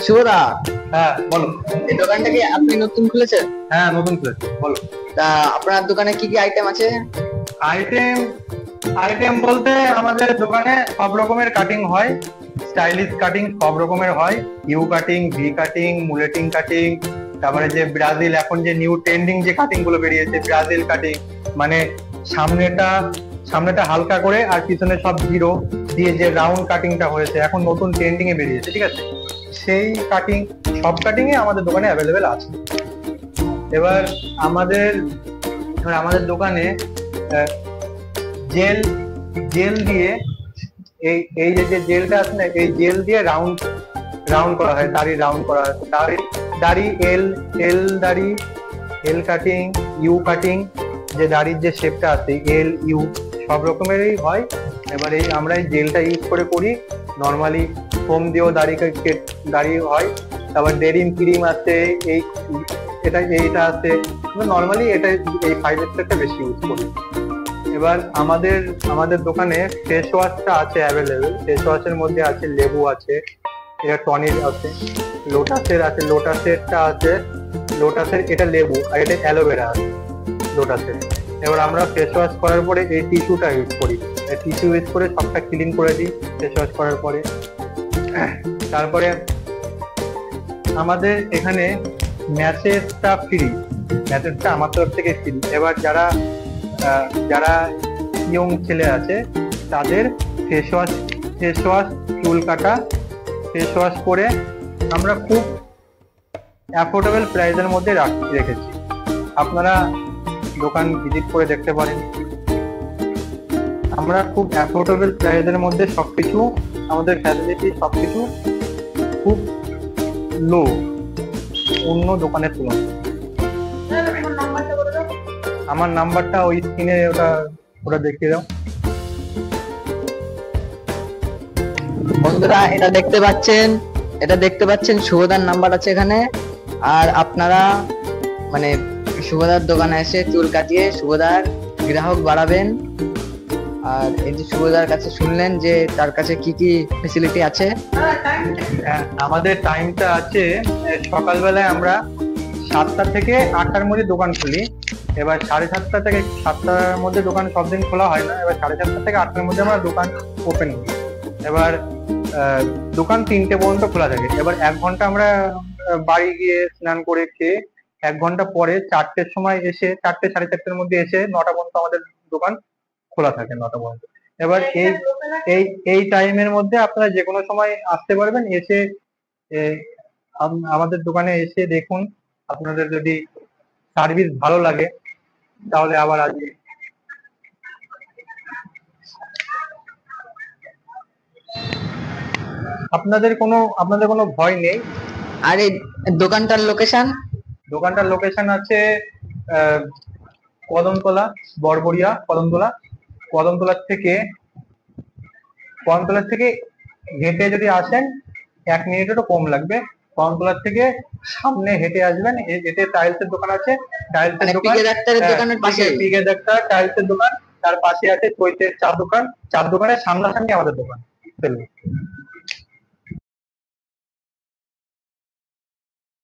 শুভদা, হ্যাঁ বলো। এই দোকানটা কি আপনি নতুন খুলেছেন? হ্যাঁ নতুন খুলেছি, বলো। তা আপনার দোকানে কি কি আইটেম আছে? আইটেম আইটেম বলতে আমাদের দোকানে সব রকমের কাটিং হয়। স্টাইলিশ কাটিং সব রকমের হয়। ইউ কাটিং, ভি কাটিং, মুলেটিং কাটিং, তারপরে যে ব্রাজিল এখন যে নিউ ট্রেন্ডিং যে কাটিং গুলো বেরিয়েছে ব্রাজিল কাটিং, মানে সামনেটা সামনেটা হালকা করে আর পিছনে সব জিরো দিয়ে যে রাউন্ড কাটিংটা হয়েছে এখন নতুন ট্রেন্ডিং এ বেরিয়েছে, ঠিক আছে। সেই কাটিং, সব কাটিং এ আমাদের দোকানে অ্যাভেলেবেল আছে। এবার আমাদের আমাদের দোকানে জেল জেল দিয়ে এই এই যে জেলটা আছে না, এই জেল দিয়ে রাউন্ড রাউন্ড করা হয়, দাড়ি রাউন্ড করা হয়। দাড়ি দাড়ি এল এল দাড়ি, এল কাটিং, ইউ কাটিং, যে দাড়ির যে শেপটা আছে এল ইউ সব রকমেরই হয়। এবার এই আমরা এই জেলটা ইউজ করে করি। নর্মালি ফোম দিয়েও দাড়ি হয়। তারপর ডেরিম ক্রিম আছে, এই এইটা আছে। নর্মালি এটা এই 5 স্টারটা বেশি ইউজ করি। এবার আমাদের আমাদের দোকানে ফেস ওয়াশটা আছে অ্যাভেলেবেল। ফেস ওয়াশের মধ্যে আছে লেবু আছে, এটা টনিক আছে, লোটাসের আছে, লোটাসেরটা আছে। লোটাসের এটা লেবু আর এটা অ্যালোভেরা আছে লোটাসের। এবার আমরা ফেস ওয়াশ করার পরে এই টিস্যুটা ইউজ করি। টিস্যু ইউজ করে সবটা ক্লিন করে দিই ফেস ওয়াশ করার পরে। তারপরে আমাদের এখানে ম্যাসেজটা ফ্রি, ম্যাসেজটা আমার তরফ থেকে ফ্রি। এবার যারা যারা ইয়ং ছেলে আছে তাদের ফেস ওয়াশ চুল কাটা ফেস ওয়াশ করে আমরা খুব অ্যাফোর্ডেবল প্রাইসের মধ্যে রেখেছি। আপনারা দোকান ভিজিট করে দেখতে পারেন। আমরা খুব অ্যাফোর্ডেবল প্রাইসের মধ্যে সবকিছু, আমাদের ফ্যাসিলিটি সবকিছু খুব লো অন্য দোকানের তুলনায়। আমার নাম্বারটা ওই স্ক্রিনে ওটা ওটা দেখিয়ে দাও। বন্ধুরা, এটা দেখতে পাচ্ছেন শুভদার নাম্বার আছে এখানে। আর আপনারা মানে শুভদার দোকানে এসে চুল কাটিয়ে শুভদার গ্রাহক বাড়াবেন। আর এই যে শুভদার কাছে শুনলেন যে তার কাছে কি কি ফেসিলিটি আছে। আমাদের টাইমটা আছে সকালবেলায় আমরা 7টা থেকে 8টার মধ্যে দোকান খুলি। এবার 7:30 থেকে 7টার মধ্যে দোকান সব দিন খোলা হয় না। এবার 7:30 থেকে 8টার মধ্যে আমরা দোকান ওপেন করি। এবার দোকান 3টে পর্যন্ত খোলা থাকে। এবার 1 ঘন্টা আমরা বাড়ি গিয়ে স্নান করে খেয়ে 1 ঘন্টা পরে 4টের সময় এসে 4টে 4:30টার মধ্যে এসে 9টা পর্যন্ত আমাদের দোকান খোলা থাকে, 9টা পর্যন্ত। এবার এই এই এই টাইমের মধ্যে আপনারা যে কোনো সময় আসতে পারবেন। এসে আমাদের দোকানে এসে দেখুন। আপনাদের যদি সার্ভিস ভালো লাগে তাহলে আবার আসবে। আপনাদের কোনো ভয় নেই। আর এই দোকানটার লোকেশন আছে কদমতলা, বড়বড়িয়া কদমতলা থেকে হেঁটে যদি আসেন 1 মিনিটেরও কম লাগবে। কদমতলা থেকে সামনে হেঁটে আসবেন, হেঁটে টাইলসের দোকান আছে, টাইলসের দোকান পিকে ডাক্তার টাইলসের দোকান, তার পাশে আছে চৈতের চা দোকান। চার দোকানের সামনাসামনি আমাদের দোকান।